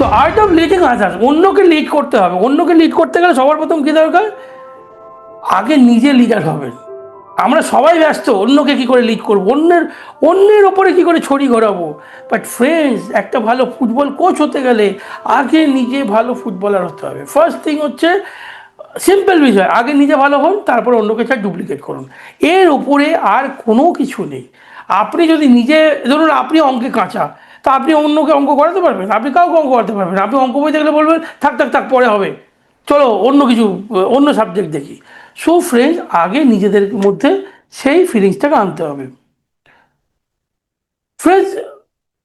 তো art of leading others, অন্যকে lead করতে হবে। অন্যকে লিড করতে গেলে সবার প্রথম কী দরকার? আগে নিজে লিডার হবেন। আমরা সবাই ব্যস্ত অন্যকে কি করে লিড করবো, অন্যের ওপরে কি করে ছড়ি ঘোরাবো। বাট ফ্রেন্ডস, একটা ভালো ফুটবল কোচ হতে গেলে আগে নিজে ভালো ফুটবলার হতে হবে। ফার্স্ট থিং হচ্ছে সিম্পল বিষয়, আগে নিজে ভালো হন, তারপর অন্যকে চাই ডুপ্লিকেট করুন। এর উপরে আর কোনো কিছু নেই। আপনি যদি নিজে, ধরুন আপনি অঙ্কে কাঁচা, তা আপনি অন্যকে অঙ্ক করাতে পারবেন? আপনি কাউকে অঙ্ক করাতে পারবেন? আপনি অঙ্ক বই দেখলে বলবেন থাক থাক থাক পরে হবে, চলো অন্য কিছু, অন্য সাবজেক্ট দেখি। সো ফ্রেন্ডস, আগে নিজেদের মধ্যে সেই ফিলিংসটাকে আনতে হবে। ফ্রেন্ডস,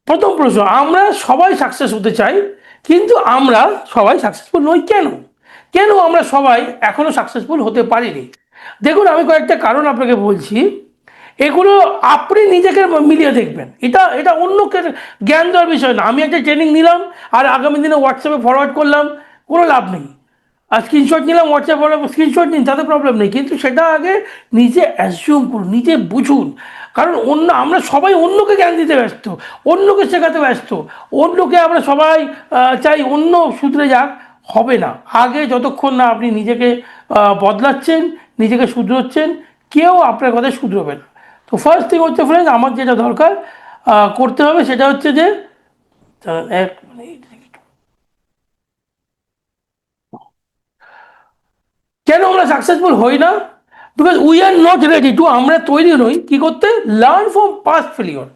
প্রথম প্রশ্ন, আমরা সবাই সাকসেস হতে চাই, কিন্তু আমরা সবাই সাকসেসফুল নই কেন? কেন আমরা সবাই এখনো সাকসেসফুল হতে পারিনি? দেখুন, আমি কয়েকটা কারণ আপনাকে বলছি। এগুলো আপনি নিজেকে মিলিয়ে দেখবেন। এটা এটা অন্যকে জ্ঞান দেওয়ার বিষয় না। আমি একটা ট্রেনিং নিলাম আর আগামী দিনে হোয়াটসঅ্যাপে ফরওয়ার্ড করলাম, কোনো লাভ নেই। আর স্ক্রিনশট নিলাম, হোয়াটসঅ্যাপ স্ক্রিনশট নিন, তাতে প্রবলেম নেই, কিন্তু সেটা আগে নিজে অ্যাজিউম করুন, নিজে বুঝুন। কারণ আমরা সবাই অন্যকে জ্ঞান দিতে ব্যস্ত, অন্যকে শেখাতে ব্যস্ত, অন্যকে আমরা সবাই চাই অন্য শুধরে যাক। হবে না। আগে যতক্ষণ না আপনি নিজেকে বদলাচ্ছেন, নিজেকে শুধরোচ্ছেন, কেউ আপনার কথায় শুধরোবে না। তো ফার্স্ট থিং হচ্ছে ফ্রেন্ড, আমার যেটা দরকার করতে হবে সেটা হচ্ছে যে, এক মিনিট, কেন আমরা সাকসেসফুল হই না? Because we are not ready to, আমরা তৈরি নই কি করতে? Learn from past failure.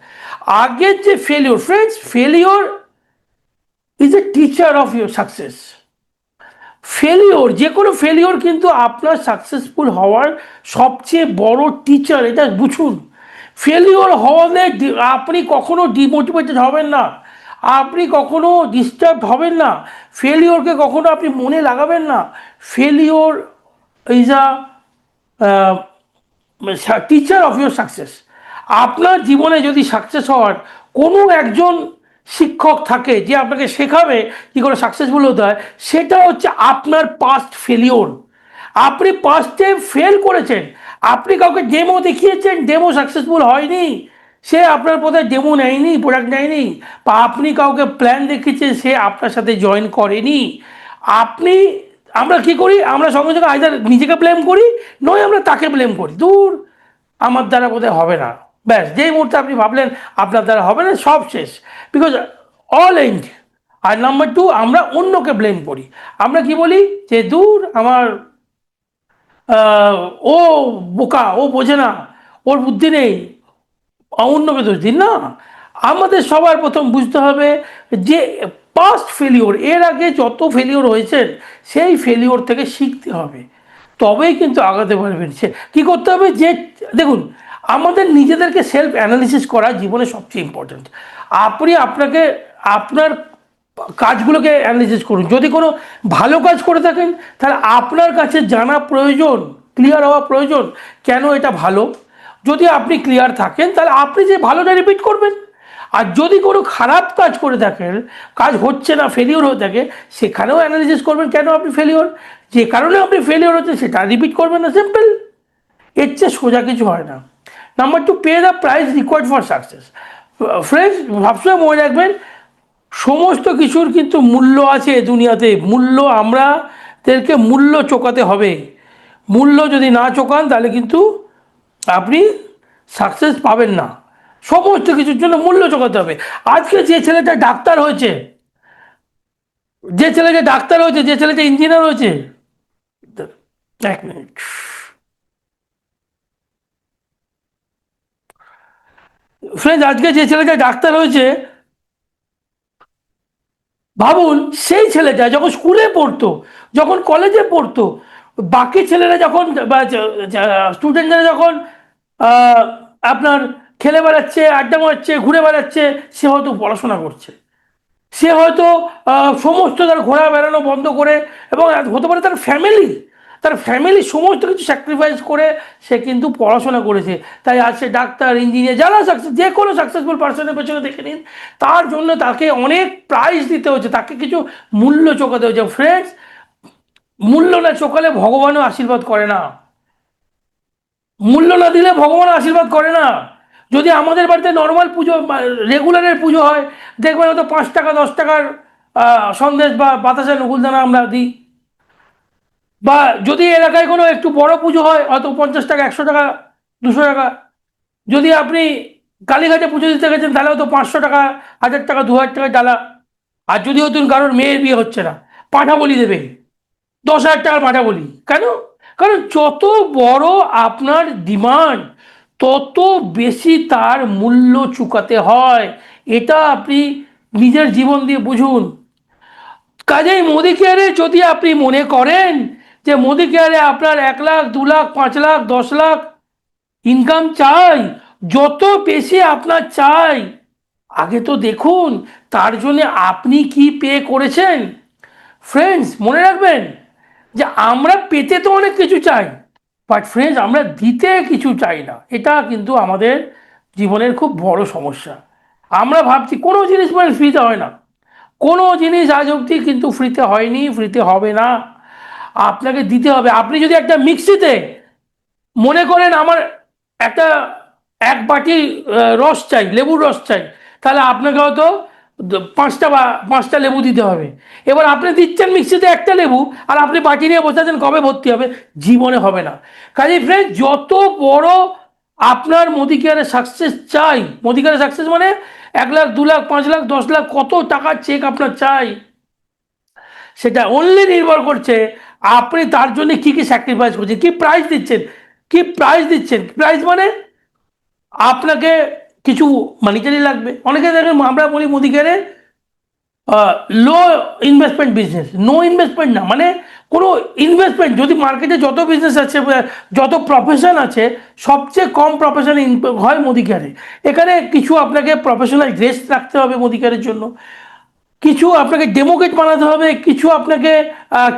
আগের যে failure, friends, failure is a teacher of your success. Failure, যে কোনো ফেলিওর কিন্তু আপনার সাকসেসফুল হওয়ার সবচেয়ে বড় টিচার, এটা বুঝুন। ফেলিওর হওয়াতে আপনি কখনো ডিমোটিভেটেড হবেন না, আপনি কখনো ডিস্টার্ব হবেন না, ফেলিওরকে কখনো আপনি মনে লাগাবেন না। Failure is a teacher of your success. আপনার জীবনে যদি সাকসেস হওয়ার কোনো একজন শিক্ষক থাকে যে আপনাকে শেখাবে কী করে সাকসেসফুল হতে হয়, সেটা হচ্ছে আপনার পাস্ট ফেলিওর। আপনি পাস্টে ফেল করেছেন, আপনি কাউকে ডেমো দেখিয়েছেন, ডেমো সাকসেসফুল হয়নি, সে আপনার পথে ডেমো নেয়নি, প্রোডাক্ট নেয়নি, বা আপনি কাউকে প্ল্যান দেখিয়েছেন, সে আপনার সাথে জয়েন করেনি। আপনি, আমরা কি করি? আমরা সঙ্গে সঙ্গে আইদার নিজেকে ব্লেম করি, নয় আমরা তাকে ব্লেম করি, দূর আমার দ্বারা বোধহয় হবে না। ব্যাস, যেই মুহূর্তে আপনি ভাবলেন আপনার দ্বারা হবে না, সব শেষ, বিকজ অল এন্ড। আর নাম্বার টু, আমরা অন্যকে ব্লেম করি। আমরা কি বলি যে দূর আমার, ও বোকা, ও বোঝে না, ওর বুদ্ধি নেই, অন্যকে দোষ দিন না। আমাদের সবার প্রথম বুঝতে হবে যে পাস্ট ফেলিওর, এর আগে যত ফেলিওর হয়েছেন সেই ফেলিওর থেকে শিখতে হবে, তবেই কিন্তু আগাতে পারবেন। সে কী করতে হবে? যে দেখুন, আমাদের নিজেদেরকে সেলফ অ্যানালিসিস করা জীবনে সবচেয়ে ইম্পর্ট্যান্ট। আপনাকে আপনার কাজগুলোকে অ্যানালিসিস করুন। যদি কোনো ভালো কাজ করে থাকেন, তাহলে আপনার কাছে জানা প্রয়োজন, ক্লিয়ার হওয়া প্রয়োজন কেন এটা ভালো। যদি আপনি ক্লিয়ার থাকেন, তাহলে আপনি যে ভালোটা রিপিট করবেন। আর যদি কোনো খারাপ কাজ করে থাকেন, কাজ হচ্ছে না, ফেলিওর হয়ে থাকে, সেখানেও অ্যানালিসিস করবেন কেন আপনি ফেলিওর, যে কারণে আপনি ফেলিওর হচ্ছে সেটা রিপিট করবেন না। সিম্পল, এর চেয়ে সোজা কিছু হয় না। Number two, pay the price required for success. Friends, সবসময় মনে রাখবেন, সমস্ত কিছুর কিন্তু মূল্য আছে দুনিয়াতে। মূল্য, আমাদেরকে মূল্য চোকাতে হবে। মূল্য যদি না চোকান, তাহলে কিন্তু আপনি সাকসেস পাবেন না। সমস্ত কিছুর জন্য মূল্য চোকাতে হবে। আজকে যে ছেলেটা ডাক্তার হয়েছে, যে ছেলেটা ডাক্তার হয়েছে, যে ছেলেটা ইঞ্জিনিয়ার হয়েছে, এক মিনিট, ফ্রেন্ড, আজকে যে ছেলেটা ডাক্তার হয়েছে, ভাবুন সেই ছেলেটা যখন স্কুলে পড়তো, যখন কলেজে পড়তো, বাকি ছেলেরা যখন, বা স্টুডেন্টরা যখন আহ, আপনার খেলে বেড়াচ্ছে, আড্ডা মারছে, ঘুরে বেড়াচ্ছে, সে হয়তো পড়াশোনা করছে। সে হয়তো সমস্ত তার ঘোরা বেড়ানো বন্ধ করে, এবং হতে পারে তার ফ্যামিলি সমস্ত কিছু স্যাক্রিফাইস করে সে কিন্তু পড়াশোনা করেছে। তাই আজ সে ডাক্তার, ইঞ্জিনিয়ার, যারা সাকসেস, যে কোনো সাকসেসফুল পার্সনের পেছনে দেখে নিন, তার জন্য তাকে অনেক প্রাইজ দিতে হচ্ছে, তাকে কিছু মূল্য চোকাতে হচ্ছে। ফ্রেন্ডস, মূল্য না চোকালে ভগবানও আশীর্বাদ করে না। মূল্য না দিলে ভগবান আশীর্বাদ করে না। যদি আমাদের বাড়িতে নর্মাল পুজো, রেগুলারের পুজো হয়, দেখবেন হয়তো 5 টাকা 10 টাকার সন্দেশ বা বাতাসা নকুলদানা আমরা দিই। বা যদি এলাকায় কোনো একটু বড় পুজো হয়, হয়তো 50 টাকা, 100 টাকা, 200 টাকা। যদি আপনি কালীঘাটে পুজো দিতে গেছেন, তাহলে হয়তো 500 টাকা, 1000 টাকা, 2000 টাকায় ডালা। আর যদি হয়তো কারোর মেয়ের বিয়ে হচ্ছে না, পাঁঠা বলি দেবেন, 10,000 টাকার পাঁঠা বলি। কেন? কারণ যত বড় আপনার ডিমান্ড, তত বেশি তার মূল্য চুকাতে হয়। এটা আপনি নিজের জীবন দিয়ে বুঝুন। কাজেই মোদি কেয়ারে যদি আপনি মনে করেন যে মোদি কেয়ারে আপনার 1 লাখ, 2 লাখ, 5 লাখ, 10 লাখ ইনকাম চাই, যত বেশি আপনার চাই, আগে তো দেখুন তার জন্য আপনি কি পে করেছেন। ফ্রেন্ডস, মনে রাখবেন যে আমরা পেতে তো অনেক কিছু চাই, বাট ফ্রেন্ডস আমরা দিতে কিছু চাই না। এটা কিন্তু আমাদের জীবনের খুব বড় সমস্যা। আমরা ভাবছি কোনো জিনিস মানে ফ্রিতে হয় না। কোনো জিনিস আজ অবধি কিন্তু ফ্রিতে হয়নি, ফ্রিতে হবে না। আপনাকে দিতে হবে। আপনি যদি একটা মিক্সিতে মনে করেন আমার একটা 1 বাটি রস চাই, লেবুর রস চাই, তাহলে আপনাকে হয়তো 5টা লেবু দিতে হবে। এবার আপনি দিচ্ছেন মিক্সিতে একটা লেবু, আর আপনি বাটি নিয়ে বসে আছেন কবে ভর্তি হবে, জীবনে হবে না। কাজেই ফ্রেন্ড, যত বড় আপনার মোদি কেয়ারের সাকসেস চাই, মোদি কেয়ারের সাকসেস মানে 1 লাখ, 2 লাখ, 5 লাখ, 10 লাখ, কত টাকার চেক আপনার চাই, সেটা অনলি নির্ভর করছে আপনি তার জন্য কি কি স্যাক্রিফাইস করছেন, কি প্রাইস দিচ্ছেন। কি প্রাইস দিচ্ছেন? প্রাইস মানে আপনাকে কিছু মানিটারি লাগবে। অনেকে দেখেন আমরা বলি মোদিকেরে low investment business, no investment না, মানে কোনো ইনভেস্টমেন্ট, যদি মার্কেটে যত বিজনেস আছে, যত প্রফেশন আছে, সবচেয়ে কম প্রফেশন হয় মোদিকেয়ারে। এখানে কিছু আপনাকে প্রফেশনাল ড্রেস রাখতে হবে মোদিকেয়ারের জন্য, কিছু আপনাকে ডেমোকেট বানাতে হবে, কিছু আপনাকে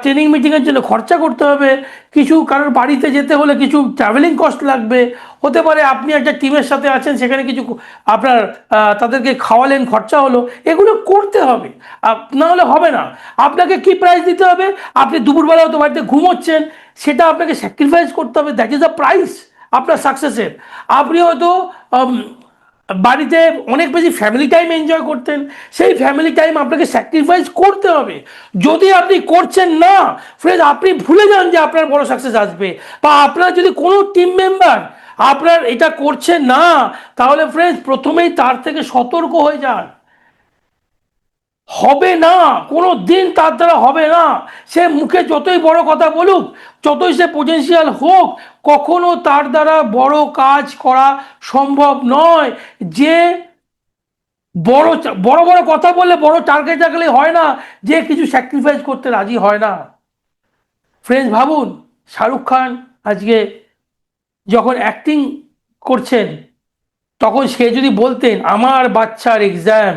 ট্রেনিং মিটিংয়ের জন্য খরচা করতে হবে, কিছু কারোর বাড়িতে যেতে হলে কিছু ট্রাভেলিং কস্ট লাগবে। হতে পারে আপনি একটা টিমের সাথে আছেন, সেখানে কিছু আপনার তাদেরকে খাওয়ালেন, খরচা হলো, এগুলো করতে হবে। না হলে হবে না। আপনাকে কি প্রাইস দিতে হবে? আপনি দুপুরবেলা হয়তো বাড়িতে ঘুমোচ্ছেন, সেটা আপনাকে স্যাক্রিফাইস করতে হবে। দ্যাট ইজ দ্য প্রাইস আপনার সাকসেসের। আপনি হয়তো বাড়িতে অনেক বেশি ফ্যামিলি টাইম এনজয় করতেন, সেই ফ্যামিলি টাইম আপনাকে স্যাক্রিফাইস করতে হবে। যদি আপনি করছেন না, ফ্রেন্ড, আপনি ভুলে যান যে আপনার বড় সাকসেস আসবে। বা আপনার যদি কোনো টিম মেম্বার আপনার এটা করছে না, তাহলে ফ্রেন্ডস প্রথমেই তার থেকে সতর্ক হয়ে যান। হবে না, কোনো দিন তার দ্বারা হবে না। সে মুখে যতই বড় কথা বলুক, যতই সে পটেনশিয়াল হোক, কখনো তার দ্বারা বড় কাজ করা সম্ভব নয়। যে বড় বড় বড় কথা বললে, বড় টার্গেট রাখলে হয় না, যে কিছু স্যাক্রিফাইস করতে রাজি হয় না। ফ্রেন্ডস, ভাবুন শাহরুখ খান আজকে যখন অ্যাক্টিং করছেন, তখন সে যদি বলতেন আমার বাচ্চার এক্সাম,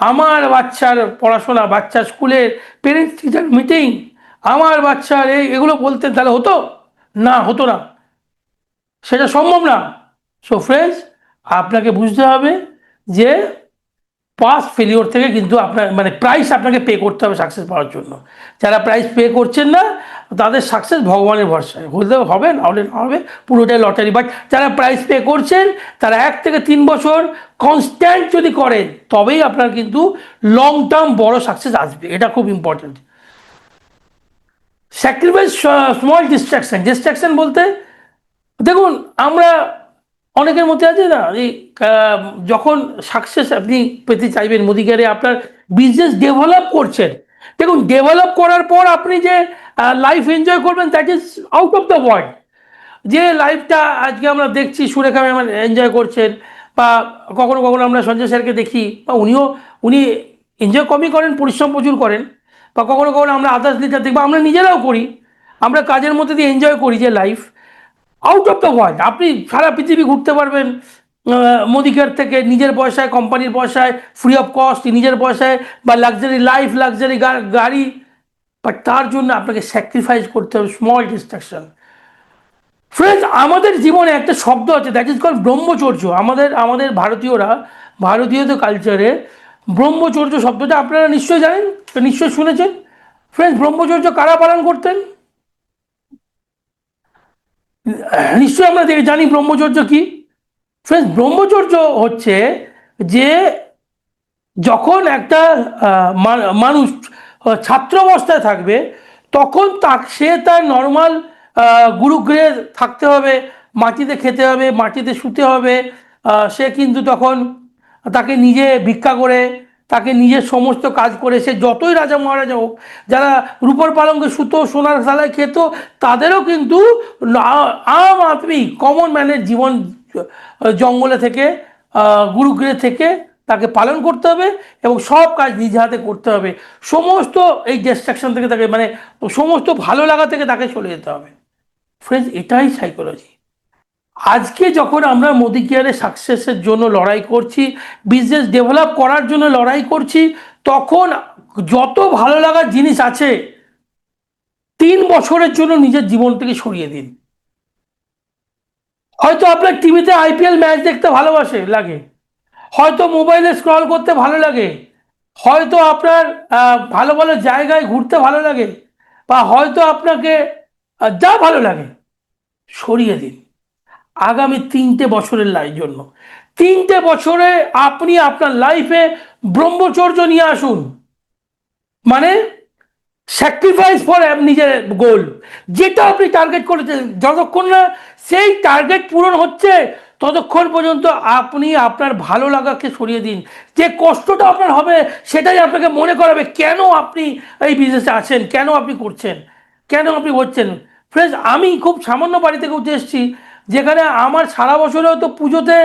আমার বাচ্চার পড়াশোনা, বাচ্চার স্কুলের পেরেন্টস টিচার মিটিং, আমার বাচ্চার এগুলো বলতেন, তাহলে হতো? না, হতো না, সেটা সম্ভব না। সো ফ্রেন্ডস, আপনাকে বুঝতে হবে যে পাস্ট ফেলিওর থেকে কিন্তু আপনার মানে প্রাইস আপনাকে পে করতে হবে সাকসেস পাওয়ার জন্য। যারা প্রাইস পে করছেন না, তাদের সাকসেস ভগবানের ভরসায়, হলে হবে, না হলে না হবে, পুরোটাই লটারি। বাট যারা প্রাইস পে করছেন, তারা 1 থেকে 3 বছর কনস্ট্যান্ট যদি করেন, তবেই আপনার কিন্তু লং টার্ম বড় সাকসেস আসবে। এটা খুব important. Sacrifice small distraction. Distraction বলতে দেখুন, আমরা অনেকের মধ্যে আছে না, এই যখন সাকসেস আপনি পেতে চাইবেন মোদিকেয়ারে, আপনার বিজনেস ডেভেলপ করছেন, দেখুন ডেভেলপ করার পর আপনি যে লাইফ এনজয় করবেন, that is out of the world. যে লাইফটা আজকে আমরা দেখছি সুরেখা ম্যাম এনজয় করছেন, বা কখনো কখনো আমরা সঞ্জয় স্যারকে দেখি, বা উনি এনজয় কমই করেন, পরিশ্রম প্রচুর করেন। বা কখনো কখনো আমরা আদার্স লিডার দেখবো, আমরা নিজেরাও করি, আমরা কাজের মধ্যে দিয়ে এনজয় করি যে life out of the world. আপনি সারা পৃথিবী ঘুরতে পারবেন মোদিকেয়ার থেকে, নিজের পয়সায়, কোম্পানির পয়সায়, ফ্রি অফ কস্ট, নিজের পয়সায়, বা লাক্সারি লাইফ, লাক্সারি গাড়ি। বাট তার জন্য আপনাকে স্যাক্রিফাইস করতে হবে স্মল ডিস্ট্রাকশন। ফ্রেন্ডস, আমাদের জীবনে একটা শব্দ আছে, দ্যাট ইজ কল ব্রহ্মচর্য। আমাদের আমাদের ভারতীয়দের কালচারে ব্রহ্মচর্য শব্দটা আপনারা নিশ্চয়ই জানেন, নিশ্চয়ই শুনেছেন। ফ্রেন্ডস, ব্রহ্মচর্য কারা পালন করতেন? নিশ্চয়ই আমরা জানি ব্রহ্মচর্য কি। ফ্রেন্ডস, ব্রহ্মচর্য হচ্ছে যে যখন একটা মানুষ ছাত্র অবস্থায় থাকবে, তখন সে তার নর্মাল গুরুগৃহে থাকতে হবে, মাটিতে খেতে হবে, মাটিতে শুতে হবে। সে কিন্তু তখন তাকে নিজে ভিক্ষা করে, তাকে নিজের সমস্ত কাজ করে, সে যতই রাজা মহারাজা হোক, যারা রূপর পালঙ্কে শুতো, সোনার থালায় খেত, তাদেরও কিন্তু আম আদমি, কমন ম্যানের জীবন জঙ্গলে থেকে, গুরুগৃহে থেকে তাকে পালন করতে হবে এবং সব কাজ নিজ হাতে করতে হবে। সমস্ত এই ডিস্ট্রাকশন থেকে তাকে, মানে সমস্ত ভালো লাগা থেকে তাকে চলে যেতে হবে। ফ্রেন্ডস, এটাই সাইকোলজি। আজকে যখন আমরা মোদি কেয়ারে সাকসেসের জন্য লড়াই করছি, বিজনেস ডেভেলপ করার জন্য লড়াই করছি, তখন যত ভালো লাগার জিনিস আছে 3 বছরের জন্য নিজের জীবন থেকে সরিয়ে দিন। হয়তো আপনার টিভিতে আইপিএল ম্যাচ দেখতে ভালোবাসে লাগে, হয়তো মোবাইলে স্ক্রল করতে ভালো লাগে, হয়তো আপনার ভালো ভালো জায়গায় ঘুরতে ভালো লাগে, বা হয়তো আপনাকে যা ভালো লাগে সরিয়ে দিন আগামী 3টে বছরের জন্য। 3টে বছরে আপনি আপনার লাইফে ব্রহ্মচর্য নিয়ে আসুন, মানে স্যাক্রিফাইস ফর নিজের গোল, যেটা আপনি টার্গেট করেছেন, যতক্ষণ না সেই টার্গেট পূরণ হচ্ছে ততক্ষণ পর্যন্ত আপনি আপনার ভালো লাগাকে সরিয়ে দিন। যে কষ্টটা আপনার হবে সেটাই আপনাকে মনে করাবে কেন আপনি এই বিজনেসে আছেন, কেন আপনি করছেন, কেন আপনি হচ্ছেন। ফ্রেন্ডস, আমি খুব সামান্য বাড়ি থেকে উঠে এসেছি, যেখানে আমার সারা বছরে হয়তো পুজোতে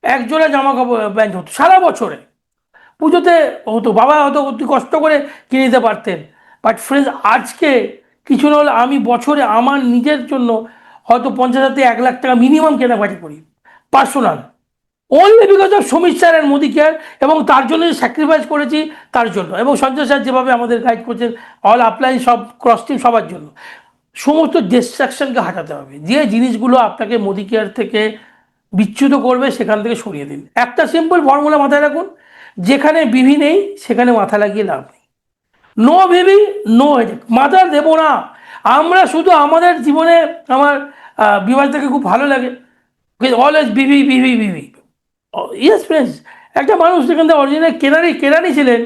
একজোড়া জামা কাপড় প্যান্ট হতো, সারা বছরে পুজোতে হতো, বাবা হয়তো অতি কষ্ট করে কিনে দিতে পারতেন। বাট ফ্রেন্ডস, আজকে কিছু না হলে আমি বছরে আমার নিজের জন্য হয়তো 50,000 থেকে 1,00,000 টাকা মিনিমাম কেনাকাটি করি, personal, only because of Samir sir and Modi care, এবং তার জন্য স্যাক্রিফাইস করেছি তার জন্য, এবং সঞ্জয় স্যার যেভাবে আমাদের গাইড করছেন, অল অ্যাপ্লাই, সব ক্রস টিম, সবার জন্য। সমস্ত ডিস্ট্রাকশনকে হাঁটাতে হবে, যে জিনিসগুলো আপনাকে মোদি কেয়ার থেকে বিচ্যুত করবে সেখান থেকে সরিয়ে দিন। একটা সিম্পল ফর্মুলা মাথায় রাখুন, যেখানে বিভি নেই সেখানে মাথা লাগিয়ে লাভ নেই। নো ভিভি, নো হেডেক, মাথা দেবো না। আমরা শুধু আমাদের জীবনে, আমার বিভাগটাকে খুব ভালো লাগে, অলওয়েজ বিভি বিভি বিভি। ইয়েস ফ্রেন্ডস, একটা মানুষ যেখান থেকে অরিজিনাল কেরানি ছিলেন,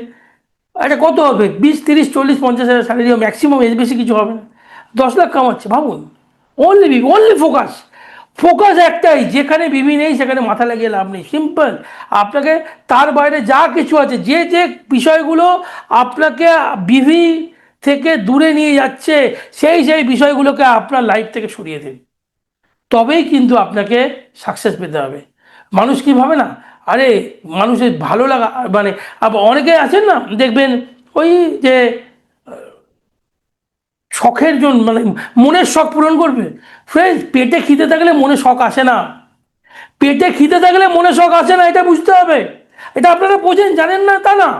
একটা কত হবে, 20, 30, 40, 50 হাজার স্যালারি, ম্যাক্সিমাম, এর বেশি কিছু হবে না, 10 লাখ কামাচ্ছে, ভাবুন। অনলি বিভি, অনলি ফোকাস, ফোকাস একটাই, যেখানে বিভি নেই সেখানে মাথা লাগিয়ে লাভ নেই, সিম্পল। আপনাকে তার বাইরে যা কিছু আছে, যে যে বিষয়গুলো আপনাকে বিভি থেকে দূরে নিয়ে যাচ্ছে, সেই সেই বিষয়গুলোকে আপনার লাইফ থেকে সরিয়ে দিন, তবেই কিন্তু আপনাকে সাকসেস পেতে হবে। মানুষ কি ভাবে না, আরে মানুষের ভালো লাগা, মানে আবার অনেকে আছেন না, দেখবেন ওই যে শখের জন্য, মানে মনের শখ পূরণ করবে। ফ্রেন্ডস, পেটে খিদে থাকলে মনে শখ আসে না, পেটে খিদে থাকলে মনে শখ আসে না, এটা বুঝতে হবে। এটা আপনারা বোঝেন, জানেন না তা না,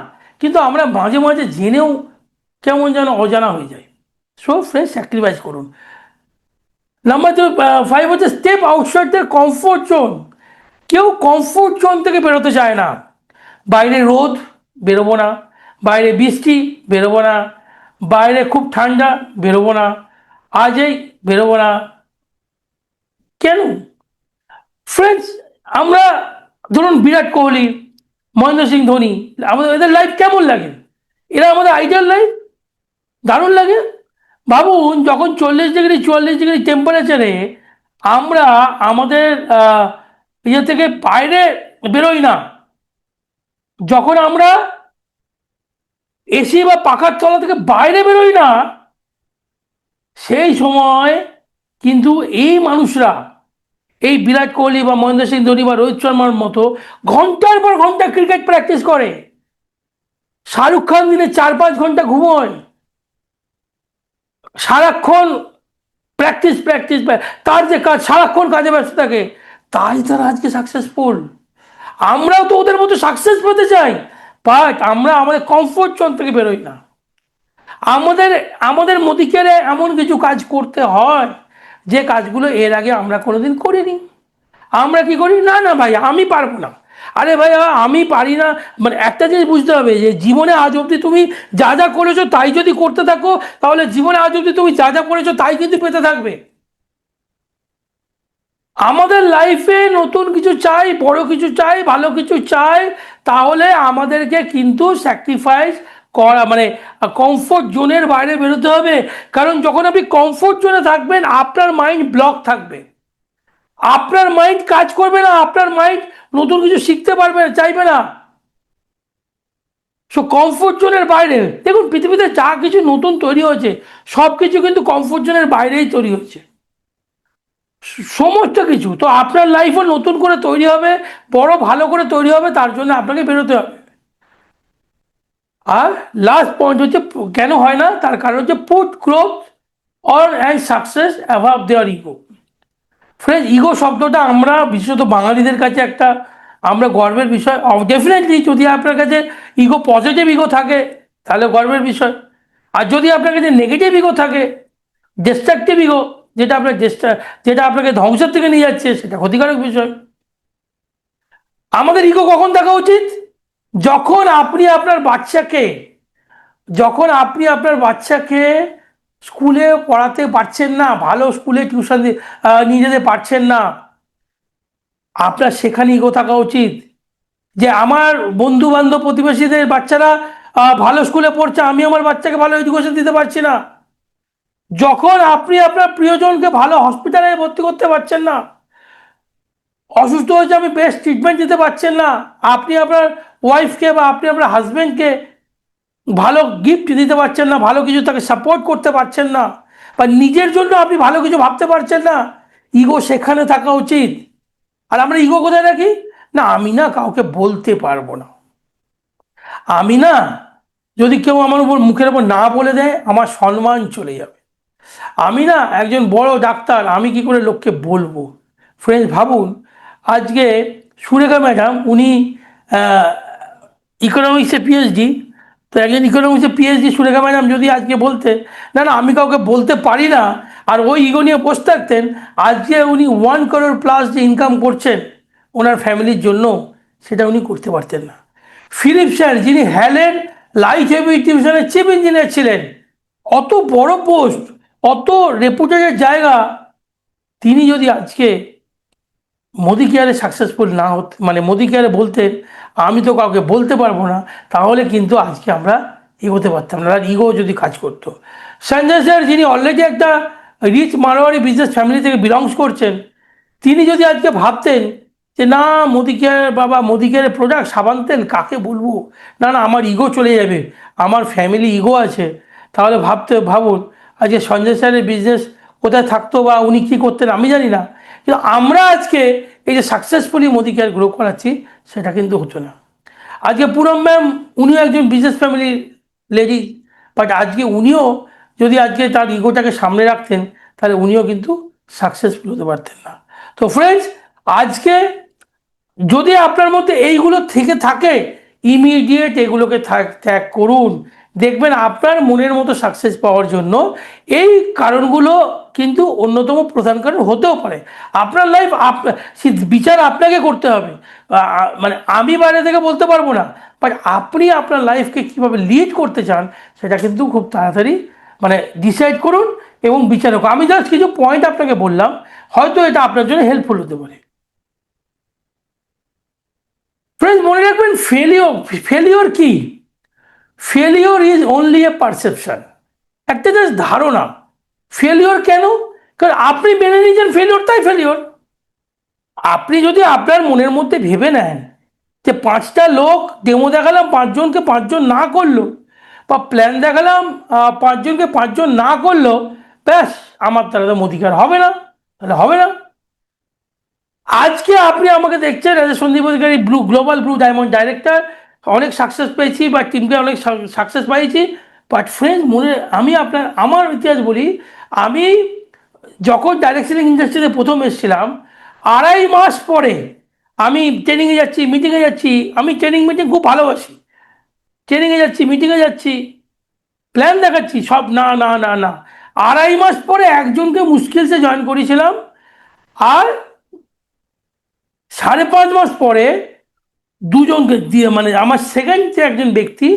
কিন্তু আমরা মাঝে মাঝে জেনেও কেমন যেন অজানা হয়ে যায়। সো ফ্রেন্ডস, স্যাক্রিফাইস করুন। নাম্বার 5 হচ্ছে step outside the comfort zone. কেউ কমফোর্ট জোন থেকে বেরোতে চায় না। বাইরে রোদ, বেরোবো না, বাইরে বৃষ্টি, বেরোবো না, বাইরে খুব ঠান্ডা, বেরোবো না, আজই বেরোবো না, কেন? ফ্রেন্ডস, আমরা ধরুন বিরাট কোহলি, মহেন্দ্র সিং ধোনি, আমাদের এদের লাইফ কেমন লাগে? এরা আমাদের আইডিয়াল লাইফ, দারুণ লাগে। ভাবুন, যখন 40 ডিগ্রি 44 ডিগ্রি টেম্পারেচারে আমরা আমাদের ইয়ে থেকে বাইরে বেরোই না, যখন আমরা এসি বা পাখার তলা থেকে বাইরে বেরোই না, সেই সময় কিন্তু এই মানুষরা, এই বিরাট কোহলি বা মহেন্দ্র সিং ধোনি বা রোহিত শর্মার মতো ঘন্টার পর ঘন্টা ক্রিকেট প্র্যাকটিস করে, শাহরুখ খান দিনে 4-5 ঘন্টা ঘুমোয়, সারাক্ষণ প্র্যাকটিস প্র্যাকটিস, তার যে কাজ, সারাক্ষণ কাজে ব্যস্ত থাকে, তাই তারা আজকে সাকসেসফুল। আমরাও তো ওদের মতো সাকসেস পেতে চাই, বাট আমরা আমাদের কমফোর্ট জোন থেকে বেরোই না। আমাদের আমাদের মোদিকে এমন কিছু কাজ করতে হয় যে কাজগুলো এর আগে আমরা কোনোদিন করিনি। আমরা কি করি, না না ভাই আমি পারবো না, আরে ভাই আমি পারি না। মানে একটা জিনিস বুঝতে হবে, যে জীবনে আজ অবধি তুমি যা যা করেছো তাই যদি করতে থাকো, তাহলে জীবনে আজ অবধি তুমি যা যা করেছো তাই কিন্তু পেতে থাকবে। আমাদের লাইফে নতুন কিছু চাই, বড় কিছু চাই, ভালো কিছু চাই, তাহলে আমাদেরকে কিন্তু স্যাক্রিফাইস করা মানে কমফোর্ট জোনের বাইরে বেরোতে হবে। কারণ যখন আপনি কমফোর্ট জোনে থাকবেন আপনার মাইন্ড ব্লক থাকবে, আপনার মাইন্ড কাজ করবে না, আপনার মাইন্ড নতুন কিছু শিখতে পারবে না, চাইবে না। সো কমফোর্ট জোনের বাইরে দেখুন, পৃথিবীতে যা কিছু নতুন তৈরি হয়েছে সব কিছু কিন্তু কমফোর্ট জোনের বাইরেই তৈরি হচ্ছে, সমস্ত কিছু। তো আপনার লাইফও নতুন করে তৈরি হবে, বড় ভালো করে তৈরি হবে, তার জন্য আপনাকে বেরোতে হবে। আর লাস্ট পয়েন্ট হচ্ছে কেন হয় না, তার কারণ হচ্ছে put growth or and success above their ego. Friend, ego শব্দটা আমরা বিশেষত বাঙালিদের কাছে একটা আমরা গর্বের বিষয়। ডেফিনেটলি যদি আপনার কাছে ইগো, পজিটিভ ইগো থাকে তাহলে গর্বের বিষয়। আর যদি আপনার কাছে নেগেটিভ ইগো থাকে, ডিস্ট্রাকটিভ ইগো, যেটা আপনাকে ধ্বংসের থেকে নিয়ে যাচ্ছে, সেটা ক্ষতিকারক বিষয়। আমাদের ইগো কখন থাকা উচিত? যখন আপনি আপনার বাচ্চাকে স্কুলে পড়াতে পারছেন না, ভালো স্কুলে টিউশন নিয়ে যেতে পারছেন না, আপনার সেখানে ইগো থাকা উচিত। যে আমার বন্ধু বান্ধব প্রতিবেশীদের বাচ্চারা ভালো স্কুলে পড়ছে, আমি আমার বাচ্চাকে ভালো এডুকেশন দিতে পারছি না। যখন আপনি আপনার প্রিয়জনকে ভালো হসপিটালে ভর্তি করতে পারছেন না, অসুস্থ হয়েছে আপনি বেস্ট ট্রিটমেন্ট দিতে পারছেন না, আপনি আপনার ওয়াইফকে বা আপনি আপনার হাজব্যান্ডকে ভালো গিফট দিতে পারছেন না, ভালো কিছু তাকে সাপোর্ট করতে পারছেন না, বা নিজের জন্য আপনি ভালো কিছু ভাবতে পারছেন না, ইগো সেখানে থাকা উচিত। আর আমরা ইগো কোথায় রাখি? না, আমি না কাউকে বলতে পারবো না, আমি না, যদি কেউ আমার উপর মুখের উপর না বলে দেয় আমার সম্মান চলে যাবে, আমি না একজন বড় ডাক্তার, আমি কি করে লোককে বলবো। ফ্রেন্ডস, ভাবুন আজকে সুরেখা ম্যাডাম, উনি ইকোনমিক্সে পিএইচডি, তো একজন ইকোনমিক্সে পিএইচডি সুরেখা ম্যাডাম যদি আজকে বলতেন না না আমি কাউকে বলতে পারি না, আর ওই ইগো নিয়ে বসে থাকতেন, আজকে উনি 1 crore প্লাস যে ইনকাম করছেন ওনার ফ্যামিলির জন্য, সেটা উনি করতে পারতেন না। ফিলিপ স্যার, যিনি হ্যালের লাইট হেভি ডিভিশনের চিফ ইঞ্জিনিয়ার ছিলেন, অত বড় পোস্ট, অত রেপুটেডের জায়গা, তিনি যদি আজকে মোদি কেয়ারে সাকসেসফুল না হতে, মানে মোদি কেয়ারে বলতেন আমি তো কাউকে বলতে পারবো না, তাহলে কিন্তু আজকে আমরা এগোতে পারতাম না, আর ইগো যদি কাজ করতো। সঞ্জয় স্যার, যিনি অলরেডি একটা রিচ মারোয়ারি বিজনেস ফ্যামিলি থেকে বিলংস করছেন, তিনি যদি আজকে ভাবতেন যে না মোদি কেয়ার বাবা, মোদি কেয়ারের প্রোডাক্ট সাবান তেল কাকে বলবো, না না আমার ইগো চলে যাবে, আমার ফ্যামিলি ইগো আছে, তাহলে ভাবুন আজকে সঞ্জয় স্যারের বিজনেস কোথায় থাকতো বা উনি কী করতেন আমি জানি না, কিন্তু আমরা আজকে এই যে সাকসেসফুলি মোদি কেয়ার গ্রো করাচ্ছি সেটা কিন্তু হতো না। আজকে পুনম ম্যাম, উনিও একজন বিজনেস ফ্যামিলির লেডি, বাট আজকে উনিও যদি আজকে তার ইগোটাকে সামনে রাখতেন তাহলে উনিও কিন্তু সাকসেসফুল হতে পারতেন না। তো ফ্রেন্ডস, আজকে যদি আপনার মধ্যে এইগুলো থেকে থাকে, ইমিডিয়েট এগুলোকে ত্যাগ করুন। দেখবেন আপনার মনের মতো সাকসেস পাওয়ার জন্য এই কারণগুলো কিন্তু অন্যতম প্রধান কারণ হতেও পারে। আপনার লাইফ বিচার আপনাকে করতে হবে, মানে আমি বাইরে থেকে বলতে পারবো না, বাট আপনি আপনার লাইফকে কীভাবে লিড করতে চান সেটা কিন্তু খুব তাড়াতাড়ি মানে ডিসাইড করুন এবং বিচার করুন। আমি জাস্ট কিছু পয়েন্ট আপনাকে বললাম, হয়তো এটা আপনার জন্য হেল্পফুল হতে পারে। ফ্রেন্ডস, মনে রাখবেন ফেলিওর কি? Failure is only a perception, একটা জাস্ট ধারণা। ফেলিওর কেন? কারণ আপনি মেনে নিয়েছেন ফেলিওর, তাই ফেলিওর। আপনি যদি আপনার মনের মধ্যে ভেবে নেন যে 5টা লোক ডেমো দেখালাম, 5জনকে 5জন না করলো, বা প্ল্যান দেখালাম 5জনকে 5জন না করলো, ব্যাস আমার তাহলে তো অধিকার হবে না, তাহলে হবে না। আজকে আপনি আমাকে দেখছেন as a Sandeep Adhikari, global blue diamond director, অনেক সাকসেস পেয়েছি বা টিমকে অনেক সাকসেস পাইছি। বাট ফ্রেন্ডস, আমি আমার ইতিহাস বলি, আমি যখন ডাইরেক্ট সেলিং ইন্ডাস্ট্রিতে প্রথম এসেছিলাম, 2.5 মাস পরে আমি ট্রেনিংয়ে যাচ্ছি, মিটিংয়ে যাচ্ছি, আমি মিটিং খুব ভালোবাসি, ট্রেনিংয়ে যাচ্ছি, মিটিংয়ে যাচ্ছি, প্ল্যান দেখাচ্ছি সব, না না না না, 2.5 মাস পরে একজনকে মুশকিল সে জয়েন করেছিলাম, আর 5.5 মাস পরে দুজনকে দিয়ে, মানে আমার সেকেন্ড যে একজন ব্যক্তি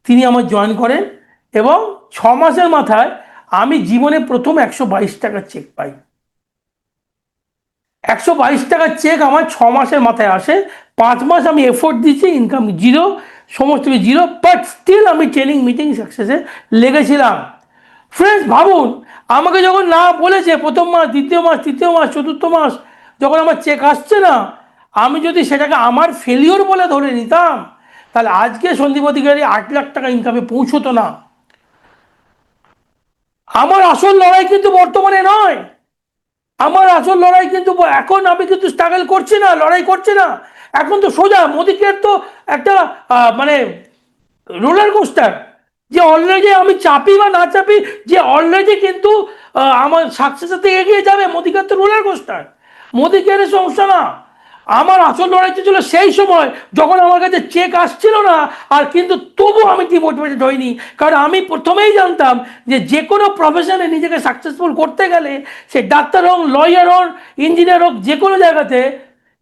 তিনি আমার জয়েন করেন, এবং 6 মাসের মাথায় আমি জীবনে প্রথম 122 টাকার চেক পাই। 122 টাকার চেক আমার 6 মাসের মাথায় আসে, 5 মাস আমি এফোর্ট দিচ্ছি, ইনকাম জিরো, সমস্ত কিছু জিরো, বাট স্টিল আমি ট্রেনিং মিটিং সাকসেসে লেগেছিলাম। ফ্রেন্ডস ভাবুন, আমাকে যখন না বলেছে প্রথম মাস, দ্বিতীয় মাস, তৃতীয় মাস, চতুর্থ মাস যখন আমার চেক আসছে না, আমি যদি সেটাকে আমার ফেলিওর বলে ধরে নিতাম, তাহলে আজকে সন্দীপ অধিকারী 8 লাখ টাকা ইনকামে পৌঁছতো না। আমার আসল লড়াই কিন্তু বর্তমানে নয়, আমার আসল লড়াই কিন্তু এখন আমি কিন্তু স্ট্রাগল করছি না, লড়াই করছি না। এখন তো সোজা মোদিকে তো একটা মানে রোলার কোস্টার, যে অলরেডি আমি চাপি বা না চাপি, যে অলরেডি কিন্তু আমার সাকসেসের থেকে এগিয়ে যাবে। মোদিকে তো রোলার কোস্টার, মোদিকে সমস্যা না। আমার আসল লড়াইটা ছিল সেই সময় যখন আমার কাছে চেক আসছিল না, আর কিন্তু তবু আমি ডিমোটিভেটেড হইনি। কারণ আমি প্রথমেই জানতাম যে কোনো প্রফেশনে নিজেকে সাকসেসফুল করতে গেলে, সে ডাক্তার হোক, লয়ার হোক, ইঞ্জিনিয়ার হোক, যে কোনো জায়গাতে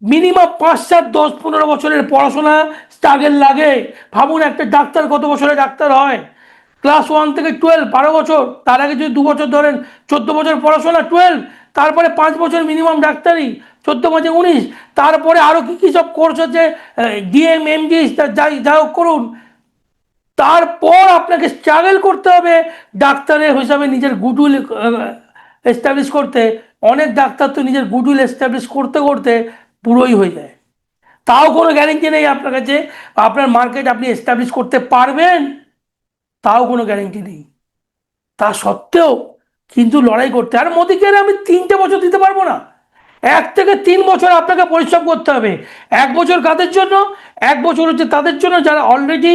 মিনিমাম 5, 7, 10, 15 বছরের পড়াশোনা স্ট্রাগল লাগে। ভাবুন একটা ডাক্তার কত বছরে ডাক্তার হয়, ক্লাস 1 থেকে 12, 12 বছর, তার আগে যদি 2 বছর ধরেন 14 বছর পড়াশোনা, 12, তারপরে 5 বছর মিনিমাম ডাক্তারি, 14, 5, 19, তারপরে আরও কী কী সব কোর্স আছে, ডিএম, এমডি, যাই যা হোক করুন, তারপর আপনাকে স্ট্রাগল করতে হবে ডাক্তারের হিসাবে নিজের গুডউইল এস্টাবলিশ করতে। অনেক ডাক্তার তো নিজের গুডউইল এস্টাবলিশ করতে করতে পুরোই হয়ে যায়, তাও কোনো গ্যারেন্টি নেই আপনার কাছে আপনার মার্কেট আপনি এস্টাবলিশ করতে পারবেন, তাও কোনো গ্যারেন্টি নেই। তা সত্ত্বেও কিন্তু লড়াই করতে, আর মোদিকে আমি 3টে বছর দিতে পারবো না। 1 থেকে 3 বছর আপনাকে পরিশ্রম করতে হবে। 1 বছর কাদের জন্য? 1 বছর হচ্ছে তাদের জন্য যারা অলরেডি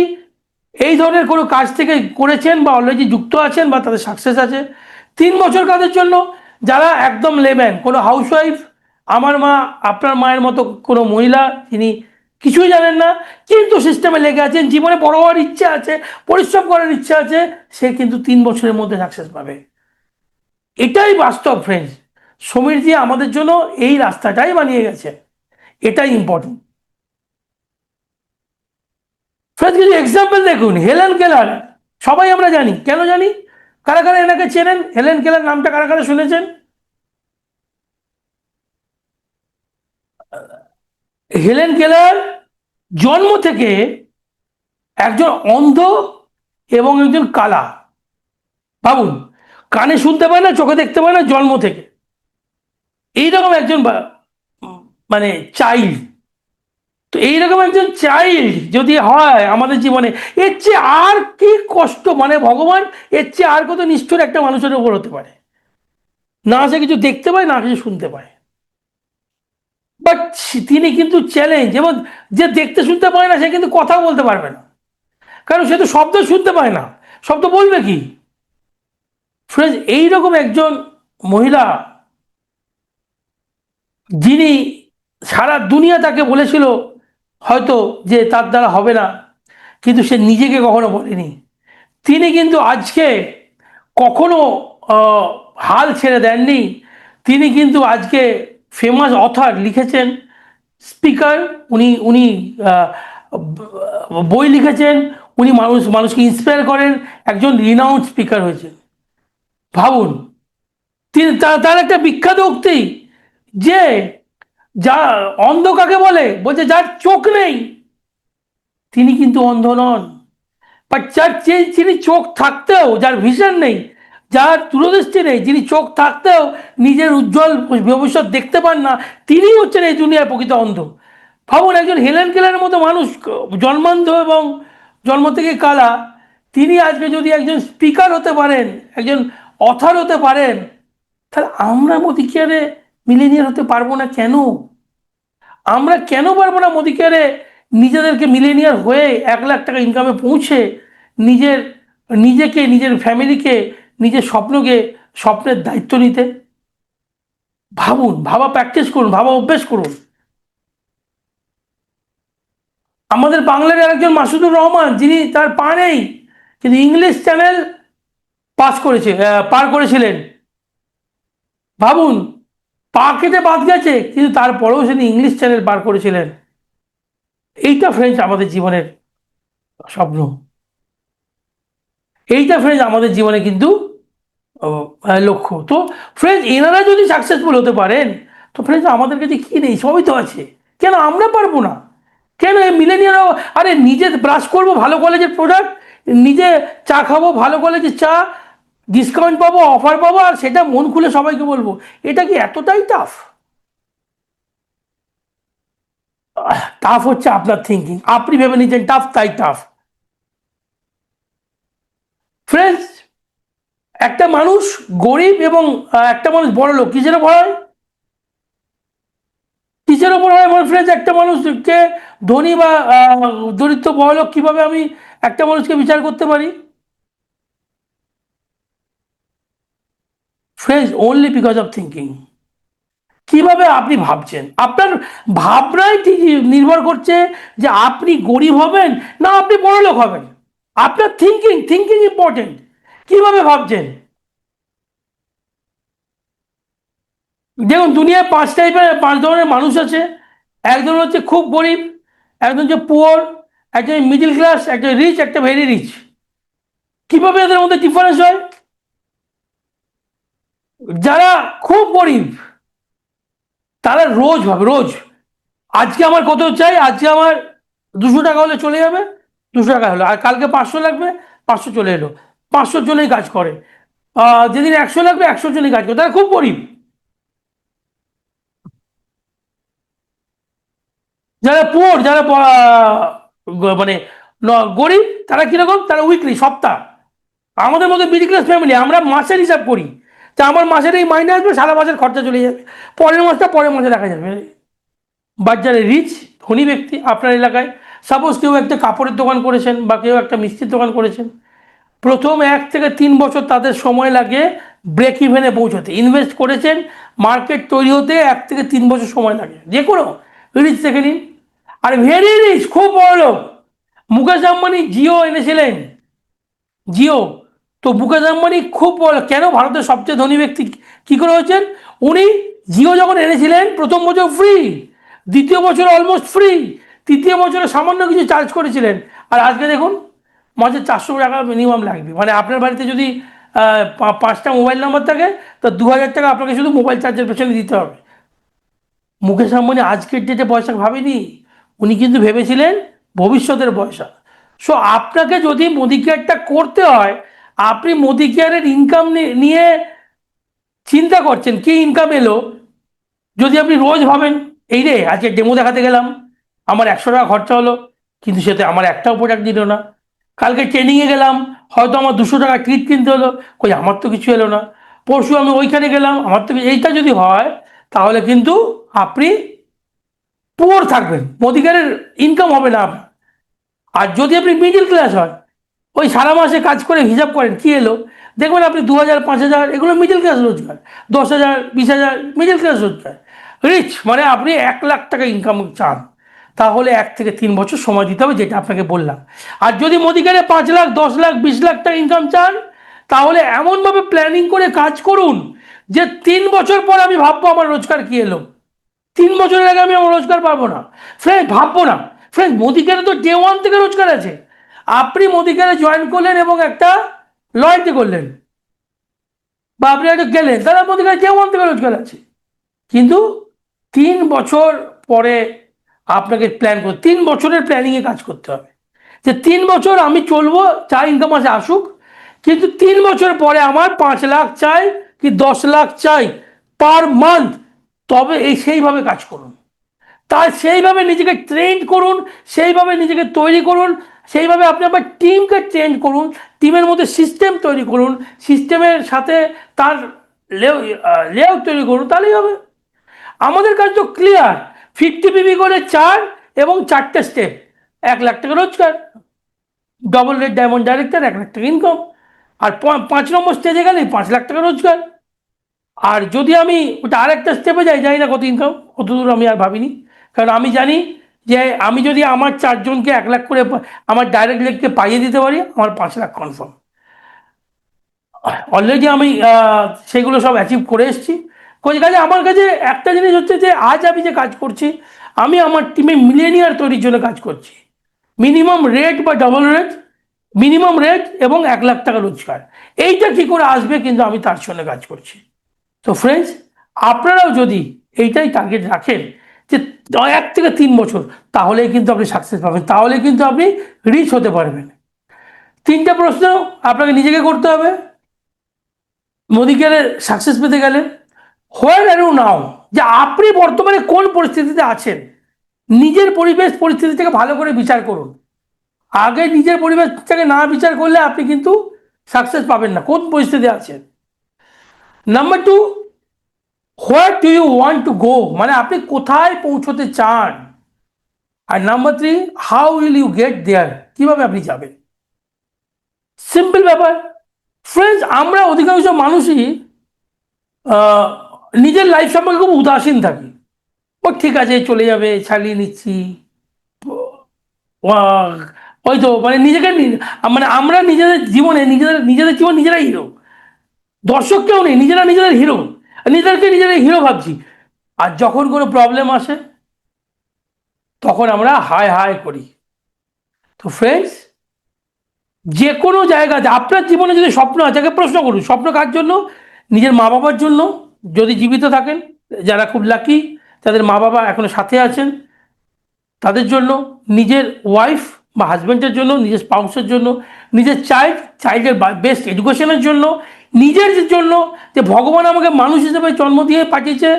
এই ধরনের কোনো কাজ থেকে করেছেন বা অলরেডি যুক্ত আছেন বা তাদের সাকসেস আছে। 3 বছর কাদের জন্য? যারা একদম লেবেন, কোনো হাউসওয়াইফ, আমার মা, আপনার মায়ের মতো কোনো মহিলা যিনি কিছুই জানেন না কিন্তু সিস্টেমে লেগে আছেন, জীবনে বড় হওয়ার ইচ্ছা আছে, পরিশ্রম করার ইচ্ছা আছে, সে কিন্তু 3 বছরের মধ্যে সাকসেস পাবে। এটাই বাস্তব ফ্রেন্ডস। সমীরজি আমাদের জন্য এই রাস্তাটাই বানিয়ে গেছে, এটাই ইম্পর্টেন্ট। ফ্রেন্ডস কিছু এক্সাম্পল দেখুন, হেলেন কেলার, সবাই আমরা জানি, কেন জানি? কারা কারা এনাকে চেনেন? হেলেন কেলার নামটা কারা কারা শুনেছেন? হেলেন কেলার জন্ম থেকে একজন অন্ধ এবং একজন কালা। ভাবুন, কানে শুনতে পায় না, চোখে দেখতে পায় না, জন্ম থেকে এইরকম একজন মানে চাইল্ড। তো এইরকম একজন চাইল্ড যদি হয় আমাদের জীবনে, এর চেয়ে আর কি কষ্ট, মানে ভগবান এর চেয়ে আর কত নিষ্ঠুর একটা মানুষের উপর হতে পারে? না সে কিছু দেখতে পায়, না কিছু শুনতে পায়, বাট তিনি কিন্তু চ্যালেঞ্জ। এবং যে দেখতে শুনতে পায় না সে কিন্তু কথাও বলতে পারবে না, কারণ সে তো শব্দ শুনতে পায় না, শব্দ বলবে কি? ফ্রেন্ডস এইরকম একজন মহিলা, যিনি সারা দুনিয়া তাকে বলেছিল হয়তো যে তার দ্বারা হবে না, কিন্তু সে নিজেকে কখনো বলেনি। তিনি কিন্তু আজকে কখনো হাল ছেড়ে দেননি। তিনি কিন্তু আজকে ফেমাস অথর লিখেছেন, স্পিকার, উনি উনি বই লিখেছেন, উনি মানুষকে ইন্সপায়ার করেন, একজন রিনাউন্ড স্পিকার হয়েছেন। ভাবুন, তিনি তার একটা বিখ্যাত উক্তি যে যা অন্ধ কাকে বলে, বলছে যার চোখ নেই তিনি কিন্তু অন্ধ নন, বাট যার যিনি চোখ থাকতেও, যার ভিশন নেই, যার দূরদৃষ্টি নেই, যিনি চোখ থাকতেও নিজের উজ্জ্বল ভবিষ্যৎ দেখতে পান না, তিনি হচ্ছেন এই দুনিয়ার প্রকৃত অন্ধ। ভাবুন, একজন হেলেন কেলারের মতো মানুষ, জন্মান্ধ এবং জন্ম থেকে কালা, তিনি আজকে যদি একজন স্পিকার হতে পারেন, একজন অথর হতে পারেন, তাহলে আমরা মোদিকেয়ারে মিলেনিয়ার হতে পারবো না কেন? আমরা কেন পারবো না মোদিকেয়ারে নিজেদেরকে মিলেনিয়ার হয়ে 1 লাখ টাকা ইনকামে পৌঁছে নিজের নিজেকে, নিজের ফ্যামিলিকে, নিজের স্বপ্নের দায়িত্ব নিতে? ভাবুন, ভাবা প্র্যাকটিস করুন, ভাবা অভ্যেস করুন। আমাদের বাংলার একজন মাসুদুর রহমান, যিনি তার পা নেই কিন্তু ইংলিশ চ্যানেল পার করেছিলেন। ভাবুন, পা কেটে বাদ গেছে কিন্তু তারপরেও তিনি ইংলিশ চ্যানেল পার করেছিলেন। এইটা ফ্রেন্ডস আমাদের জীবনের স্বপ্ন, এইটা ফ্রেন্ডস আমাদের জীবনে কিন্তু লক্ষ্য। তো ফ্রেন্ডস এনারা যদি সাকসেসফুল হতে পারেন, তো ফ্রেন্ডস আমাদের কাছে কী নেই? সবই তো আছে। কেন আমরা পারবো না? কেন এই মিলেনিয়ালরাও, আরে নিজে ব্রাশ করবো ভালো কলেজের প্রোডাক্ট, নিজে চা খাবো ভালো কলেজের চা, ডিসকাউন্ট পাবো, অফার পাবো, আর সেটা মন খুলে সবাইকে বলবো, এটা কি এতটাই টাফ? টাফ হচ্ছে আপনার থিঙ্কিং, আপনি ভেবে নিচ্ছেন টাফ তাই টাফ। ফ্রেন্ডস, একটা মানুষ গরিব এবং একটা মানুষ বড় লোক কিসের ওপর হয়? কিসের ওপর হয় আমার ফ্রেন্ডস? একটা মানুষকে ধনী বা দরিদ্র বড় লোক কিভাবে আমি একটা মানুষকে বিচার করতে পারি? Friends, only because of thinking. কিভাবে আপনি ভাবছেন, আপনার ভাবনাই ঠিক নির্ভর করছে যে আপনি গরিব হবেন না আপনি বড় লোক হবেন। আপনার থিঙ্কিং, থিঙ্কিং ইম্পর্টেন্ট। কিভাবে ভাবছেন? দেখুন, দুনিয়ায় পাঁচ ধরনের মানুষ আছে। একজন হচ্ছে খুব গরিব, একজন হচ্ছে পুয়ার, একজন মিডিল ক্লাস, একজন রিচ, একটা ভেরি রিচ। কিভাবে এদের মধ্যে ডিফারেন্স হয়? যারা খুব গরিব তারা রোজ ভাবে, রোজ আজকে আমার কত চাই, আজকে আমার 200 টাকা হলে চলে যাবে, 200 টাকা হলো, আর কালকে 500 লাগবে, 500 চলে এলো। 500 জনেই কাজ করে। যেদিন 100 লাগবে, 100 জনই কাজ করে, তারা খুব গরিব। যারা পুয়ার, যারা মানে গরিব, তারা কিরকম, তারা উইকলি, সপ্তাহ। আমাদের মধ্যে মিডিল ক্লাস ফ্যামিলি, আমরা মাসের হিসাব করি, যে আমার মাসের এই মাইনে আসবে, সারা মাসের খরচা চলে যাবে, পরের মাসটা পরের মাসে দেখা যাবে। বাট যারা রিচ, ধনী ব্যক্তি আপনার এলাকায়, সাপোজ কেউ একটা কাপড়ের দোকান করেছেন বা কেউ একটা মিষ্টির দোকান করেছেন, প্রথম 1 থেকে 3 বছর তাদের সময় লাগে ব্রেক ইভেনে পৌঁছতে। ইনভেস্ট করেছেন, মার্কেট তৈরি হতে 1 থেকে 3 বছর সময় লাগে, যে কোনো রিচ থেকে নিন। আর ভেরি রিচ, খুব বড় লোক, মুকেশ আম্বানি জিও এনেছিলেন, জিও। তো মুকেশ আম্বানি খুব বড়, কেন ভারতের সবচেয়ে ধনী ব্যক্তি কি করে হয়েছেন? উনি জিও যখন এনেছিলেন প্রথম বছর ফ্রি, দ্বিতীয় বছর অলমোস্ট ফ্রি, তৃতীয় বছরে সামান্য কিছু চার্জ করেছিলেন। আর আজকে দেখুন, মাসে 400 টাকা মিনিমাম লাগবে। মানে আপনার বাড়িতে যদি 5টা মোবাইল নাম্বার থাকে, তো 2000 টাকা আপনাকে শুধু মোবাইল চার্জের পেছনে দিতে হবে। মুকেশ আম্বানি আজকের ডেটে পয়সা ভাবেনি, উনি কিন্তু ভেবেছিলেন ভবিষ্যতের পয়সা। সো আপনাকে যদি মোদি কেয়ারটা করতে হয়, আপনি মোদি কেয়ারের ইনকাম নিয়ে চিন্তা করছেন, কি ইনকাম এলো। যদি আপনি রোজ ভাবেন, এই রে আজকে ডেমো দেখাতে গেলাম, আমার 100 টাকা খরচা হলো, কিন্তু সেটা আমার একটাও প্রোডাক্ট দিল না। কালকে ট্রেনিংয়ে গেলাম, হয়তো আমার 200 টাকা কিট কিনতে হলো, কই আমার তো কিছু এলো না। পরশু আমি ওইখানে গেলাম, আমার তো এইটা যদি হয়, তাহলে কিন্তু আপনি পুয়ার থাকবেন, মোদিকারের ইনকাম হবে না আপনার। আর যদি আপনি মিডিল ক্লাস হয়, ওই সারা মাসে কাজ করে হিসাব করেন কি এলো, দেখবেন আপনি 2000, 5000, এগুলো মিডিল ক্লাস রোজগার। 10,000, 20,000 মিডিল ক্লাস রোজগার। রিচ মানে আপনি 1 লাখ টাকা ইনকাম চান, তাহলে 1 থেকে 3 বছর সময় দিতে হবে, যেটা আপনাকে বললাম। আর যদি মোদিকারে 5 লাখ, 10 লাখ, 20 লাখ টাকা ইনকাম চান, তাহলে এমনভাবে প্ল্যানিং করে কাজ করুন যে 3 বছর পর আমি ভাববো আমার রোজগার কি এলো। 3 বছরের আগে আমি আমার রোজগার পাবো না, ফ্রেন্ড, ভাববো না। ফ্রেন্ড, মোদিকারে তো ডে 1 থেকে রোজগার আছে। আপনি মোদিকারে জয়েন করলেন এবং একটা লয়্যালটি করলেন, বা আপনি একটা গেলেন, তাহলে মোদিকারে ডে 1 থেকে রোজগার আছে। কিন্তু 3 বছর পরে আপনাকে প্ল্যান করতে, 3 বছরের প্ল্যানিংয়ে কাজ করতে হবে, যে 3 বছর আমি চলবো, যা ইনকাম আসে আসুক, কিন্তু 3 বছর পরে আমার 5 লাখ চাই কি 10 লাখ চাই পার মান্থ। তবে সেইভাবে কাজ করুন, তাই সেইভাবে নিজেকে ট্রেন করুন, সেইভাবে নিজেকে তৈরি করুন, সেইভাবে আপনি আপনার টিমকে ট্রেন করুন, টিমের মধ্যে সিস্টেম তৈরি করুন, সিস্টেমের সাথে তার লেআউট তৈরি করুন, তাহলেই হবে। আমাদের কাজ তো ক্লিয়ার, 50 পিপি করে 4 এবং 4টে স্টেপ, 1 লাখ টাকা রোজগার, double red diamond director, 1 lakh টাকা ইনকাম। আর 5 নম্বর স্টেজে গেলে 5 লাখ টাকা রোজগার। আর যদি আমি ওটা আরেকটা স্টেপে যাই, জানি না কত ইনকাম, কত দূর আমি আর ভাবিনি, কারণ আমি জানি যে আমি যদি আমার 4 জনকে 1 লাখ করে আমার ডাইরেক্ট লেগকে পাইয়ে দিতে পারি, আমার 5 লাখ কনফার্ম। অলরেডি আমি সেগুলো সব অ্যাচিভ করে এসেছি। কাজে আমার কাছে একটা জিনিস হচ্ছে যে আজ আমি যে কাজ করছি, আমি আমার টিমে মিলেনিয়ার তৈরির জন্য কাজ করছি। মিনিমাম রেট বা ডবল রেট, মিনিমাম রেট এবং 1 লাখ টাকা রোজগার, এইটা কী করে আসবে, কিন্তু আমি তার জন্য কাজ করছি। তো ফ্রেন্ডস, আপনারাও যদি এইটাই টার্গেট রাখেন যে 1 থেকে 3 বছর, তাহলেই কিন্তু আপনি সাকসেস পাবেন, তাহলে কিন্তু আপনি রিচ হতে পারবেন। 3টে প্রশ্ন আপনাকে নিজেকে করতে হবে মোদি কেয়ারে সাকসেস পেতে গেলে। হোয়ার আর ইউ নাও, যে আপনি বর্তমানে কোন পরিস্থিতিতে আছেন, নিজের পরিবেশ পরিস্থিতি থেকে ভালো করে বিচার করুন। আগে নিজের পরিবেশ থেকে না বিচার করলে আপনি কিন্তু সাকসেস পাবেন না, কোন পরিস্থিতি আছেন। Number 2, where do you want to go, মানে আপনি কোথায় পৌঁছতে চান। আর number 3, how will you get there, কিভাবে আপনি যাবেন। সিম্পল ব্যাপার। ফ্রেন্ডস, আমরা অধিকাংশ মানুষই নিজের লাইফ সম্পর্কে খুব উদাসীন থাকি। ও ঠিক আছে, চলে যাবে, ছাড়িয়ে নিচ্ছি, ওই তো মানে নিজেকে মানে আমরা নিজেদের জীবনে নিজেদের জীবন নিজেরাই হিরো, দর্শক কেউ নেই, নিজেরা নিজেদের হিরো, নিজেদেরকে নিজেদের হিরো ভাবছি। আর যখন কোনো প্রবলেম আসে তখন আমরা হায় হায় করি। তো ফ্রেন্ডস, যে কোনো জায়গাতে আপনার জীবনে যদি স্বপ্ন আছে, আগে প্রশ্ন করুন স্বপ্ন কার জন্য। নিজের মা বাবার জন্য, যদি জীবিত থাকেন, যারা খুব লাকি তাদের মা বাবা এখনো সাথে আছেন তাদের জন্য, নিজের ওয়াইফ বা হাজব্যান্ডের জন্য, নিজের স্পাউসের জন্য, নিজের চাইল্ডের বেস্ট এডুকেশনের জন্য, নিজের জন্য, যে ভগবান আমাকে মানুষ হিসেবে জন্ম দিয়ে পাঠিয়েছে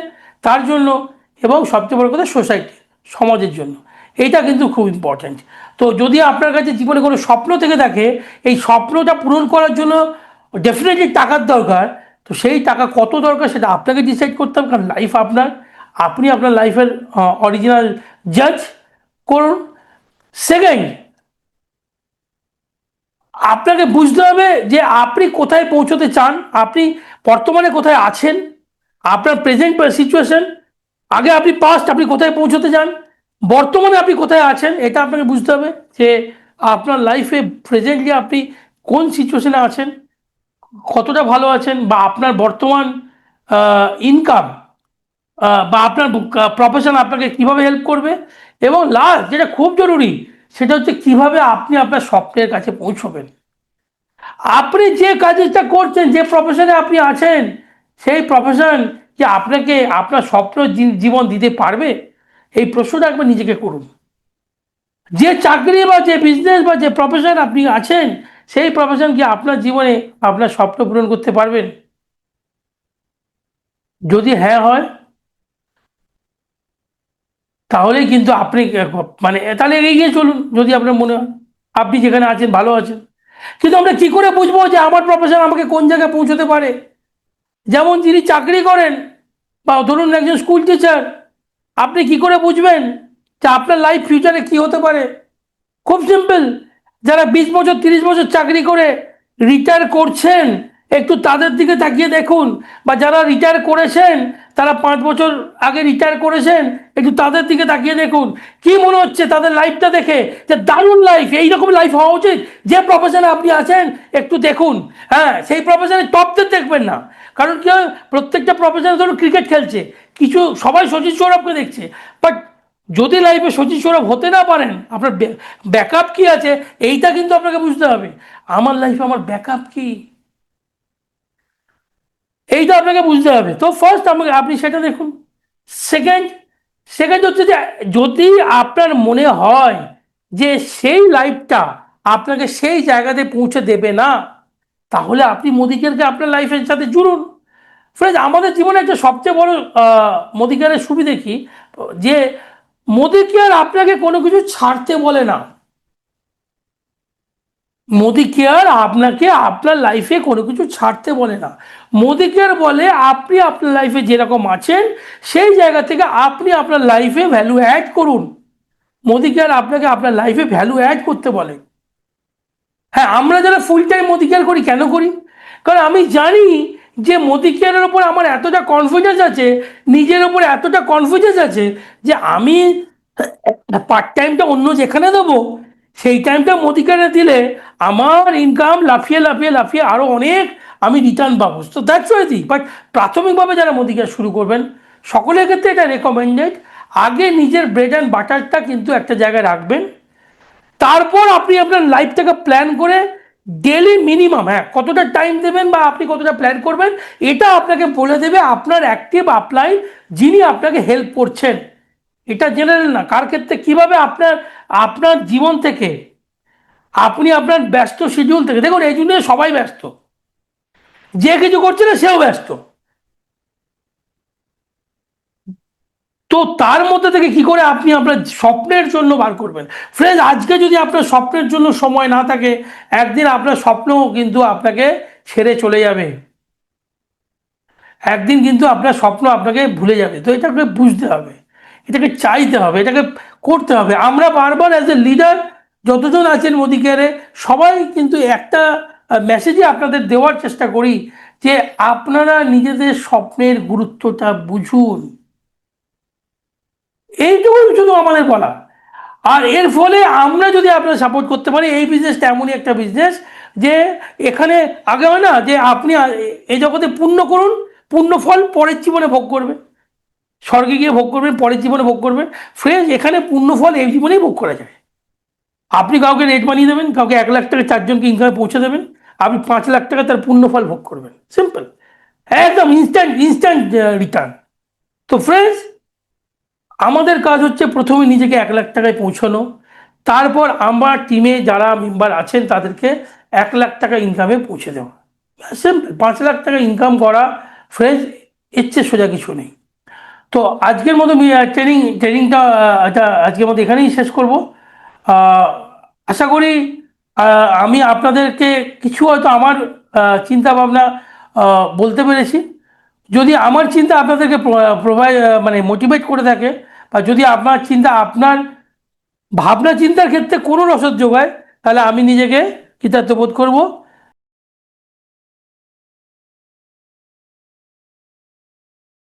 তার জন্য, এবং সবচেয়ে বড় কথা সোসাইটি, সমাজের জন্য। এইটা কিন্তু খুব ইম্পর্ট্যান্ট। তো যদি আপনার কাছে জীবনে কোনো স্বপ্ন থেকে থাকে, এই স্বপ্নটা পূরণ করার জন্য ডেফিনেটলি টাকার দরকার। তো সেই টাকা কত দরকার সেটা আপনাকে ডিসাইড করতে হবে, কারণ লাইফ আপনার, আপনি আপনার লাইফের অরিজিনাল জাজ। করুন। সেকেন্ড, আপনাকে বুঝতে হবে যে আপনি কোথায় পৌঁছতে চান, আপনি বর্তমানে কোথায় আছেন, আপনার প্রেজেন্ট সিচুয়েশন। আগে আপনি পাস্ট, আপনি কোথায় পৌঁছতে চান, বর্তমানে আপনি কোথায় আছেন, এটা আপনাকে বুঝতে হবে যে আপনার লাইফে প্রেজেন্টলি আপনি কোন সিচুয়েশনে আছেন, কতটা ভালো আছেন, বা আপনার বর্তমান ইনকাম বা আপনার প্রফেশন আপনাকে কিভাবে হেল্প করবে। এবং লাস্ট যেটা খুব জরুরি, সেটা হচ্ছে কিভাবে আপনি আপনার স্বপ্নের কাছে পৌঁছবেন। আপনি যে কাজটা করছেন, যে প্রফেশনে আপনি আছেন, সেই প্রফেশন কি আপনাকে আপনার স্বপ্ন জীবন দিতে পারবে, এই প্রশ্নটা একবার নিজেকে করুন। যে চাকরি বা যে বিজনেস বা যে প্রফেশন আপনি আছেন, সেই প্রফেশন কি আপনার জীবনে আপনার স্বপ্ন পূরণ করতে পারবেন। যদি হ্যাঁ হয়, তাহলেই কিন্তু আপনি মানে তাহলে এগিয়ে চলুন, যদি আপনার মনে হয় আপনি যেখানে আছেন ভালো আছেন। কিন্তু আমরা কি করে বুঝবো যে আমার প্রফেশন আমাকে কোন জায়গায় পৌঁছতে পারে। যেমন যিনি চাকরি করেন, বা ধরুন একজন স্কুল টিচার, আপনি কি করে বুঝবেন যে আপনার লাইফ ফিউচারে কি হতে পারে। খুব সিম্পল, যারা 20 বছর 30 বছর চাকরি করে রিটায়ার করছেন, একটু তাদের দিকে তাকিয়ে দেখুন। বা যারা রিটায়ার করেছেন, তারা 5 বছর আগে রিটায়ার করেছেন, একটু তাদের দিকে তাকিয়ে দেখুন। কি মনে হচ্ছে তাদের লাইফটা দেখে, যে দারুণ লাইফ, এইরকম লাইফ হওয়া উচিত। যে প্রফেশনে আপনি আছেন একটু দেখুন। হ্যাঁ, সেই প্রফেশনে টপদের দেখবেন না, কারণ কি হয়, প্রত্যেকটা প্রফেশনে ধরুন ক্রিকেট খেলছে, কিছু সবাই সচিন সৌরভকে দেখছে, বাট যদি লাইফে সচিন সৌরভ হতে না পারেন, আপনার ব্যাকআপ কি আছে, এইটা কিন্তু আপনাকে বুঝতে হবে। আমার লাইফে আমার ব্যাকআপ কি, এইটা আপনাকে বুঝতে হবে। তো ফার্স্ট আপনি সেটা দেখুন। সেকেন্ড সেকেন্ড হচ্ছে যে যদি আপনার মনে হয় যে সেই লাইফটা আপনাকে সেই জায়গাতে পৌঁছে দেবে না, তাহলে আপনি মোদিকেরকে আপনার লাইফের সাথে জুড়ুন। ফ্রেন্ড, আমাদের জীবনে একটা সবচেয়ে বড় মোদিকেয়ারের সুবিধে কি, যে মোদি কেয়ার আপনাকে কোনো কিছু ছাড়তে বলে না। মোদি কেয়ার আপনাকে আপনার লাইফে কোনো কিছু ছাড়তে বলে না। মোদি কেয়ার বলে আপনি আপনার লাইফে যেরকম আছেন, সেই জায়গা থেকে আপনি আপনার লাইফে ভ্যালু অ্যাড করুন। মোদি কেয়ার আপনাকে আপনার লাইফে ভ্যালু অ্যাড করতে বলে। হ্যাঁ, আমরা যারা ফুল টাইম মোদি কেয়ার করি, কেন করি, কারণ আমি জানি যে মোদি কেয়ারের ওপর আমার এতটা কনফিডেন্স আছে, নিজের ওপর এতটা কনফিডেন্স আছে, যে আমি পার্ট টাইমটা অন্য যেখানে দেবো, সেই টাইমটা মোদি কেয়ারে দিলে আমার ইনকাম লাফিয়ে লাফিয়ে লাফিয়ে আরও অনেক আমি রিটার্ন পাবো। তো দ্যাটস ওয়াই দি। বাট প্রাথমিকভাবে যারা মোদি কেয়ার শুরু করবেন, সকলের ক্ষেত্রে এটা রেকমেন্ডেড, আগে নিজের ব্রেড অ্যান্ড বাটারটা কিন্তু একটা জায়গায় রাখবেন, তারপর আপনি আপনার লাইফটাকে প্ল্যান করে ডেলি মিনিমাম, হ্যাঁ, কতটা টাইম দেবেন বা আপনি কতটা প্ল্যান করবেন, এটা আপনাকে বলে দেবে আপনার অ্যাক্টিভ আপলাইন যিনি আপনাকে হেল্প করছেন। এটা জেনে নেন না কার ক্ষেত্রে কিভাবে আপনার আপনার জীবন থেকে, আপনি আপনার ব্যস্ত শিডিউল থেকে, দেখুন এই জন্য সবাই ব্যস্ত, যে কিছু করছে না সেও ব্যস্ত, তো তার মধ্যে থেকে কি করে আপনি আপনার স্বপ্নের জন্য বার করবেন। ফ্রেন্ড, আজকে যদি আপনার স্বপ্নের জন্য সময় না থাকে, একদিন আপনার স্বপ্নও কিন্তু আপনাকে ছেড়ে চলে যাবে, একদিন কিন্তু আপনার স্বপ্ন আপনাকে ভুলে যাবে। তো এটাকে বুঝতে হবে, এটাকে চাইতে হবে, এটাকে করতে হবে। আমরা বারবার অ্যাজ এ লিডার যতজন আছেন মোদি কেয়ারে, সবাই কিন্তু একটা মেসেজই আপনাদের দেওয়ার চেষ্টা করি যে আপনারা নিজেদের স্বপ্নের গুরুত্বটা বুঝুন, এইটুকুই শুধু আমাদের বলা। আর এর ফলে আমরা যদি আপনার সাপোর্ট করতে পারি, এই বিজনেসটা এমনই একটা বিজনেস যে এখানে আগে হয় না যে আপনি এই জগতে পুণ্য করুন, পুণ্য ফল পরের জীবনে ভোগ করবেন, স্বর্গে গিয়ে ভোগ করবেন, পরের জীবনে ভোগ করবেন। ফ্রেন্ডস, এখানে পুণ্য ফল এই জীবনেই ভোগ করা যায়। আপনি কাউকে রেট বানিয়ে দেবেন, কাউকে 1 লাখ টাকা চারজনকে ইনকামে পৌঁছে দেবেন, আপনি 5 লাখ টাকা তার পুণ্য ফল ভোগ করবেন, সিম্পল, একদম ইনস্ট্যান্ট ইনস্ট্যান্ট রিটার্ন। তো ফ্রেন্ডস, আমাদের কাজ হচ্ছে প্রথমে নিজেকে 1 লাখ টাকায় পৌঁছানো, তারপর আমার টিমে যারা মেম্বার আছেন তাদেরকে 1 লাখ টাকা ইনকামে পৌঁছে দেওয়া, সিম্পল। 5 লাখ টাকা ইনকাম করা ফ্রেন্ডস, এর চেয়ে সোজা কিছু নেই। তো আজকের মতো ট্রেনিংটা আজকের মতো এখানেই শেষ করব। আশা করি আমি আপনাদেরকে কিছু হয়তো আমার চিন্তা ভাবনা বলতে পেরেছি। যদি আমার চিন্তা আপনাদেরকে প্রোভাইড মানে মোটিভেট করে থাকে, বা যদি আপনার চিন্তা আপনার ভাবনা চিন্তার ক্ষেত্রে কোনো রসদ যোগায়, তাহলে আমি নিজেকে কৃতার্থ বোধ করবো।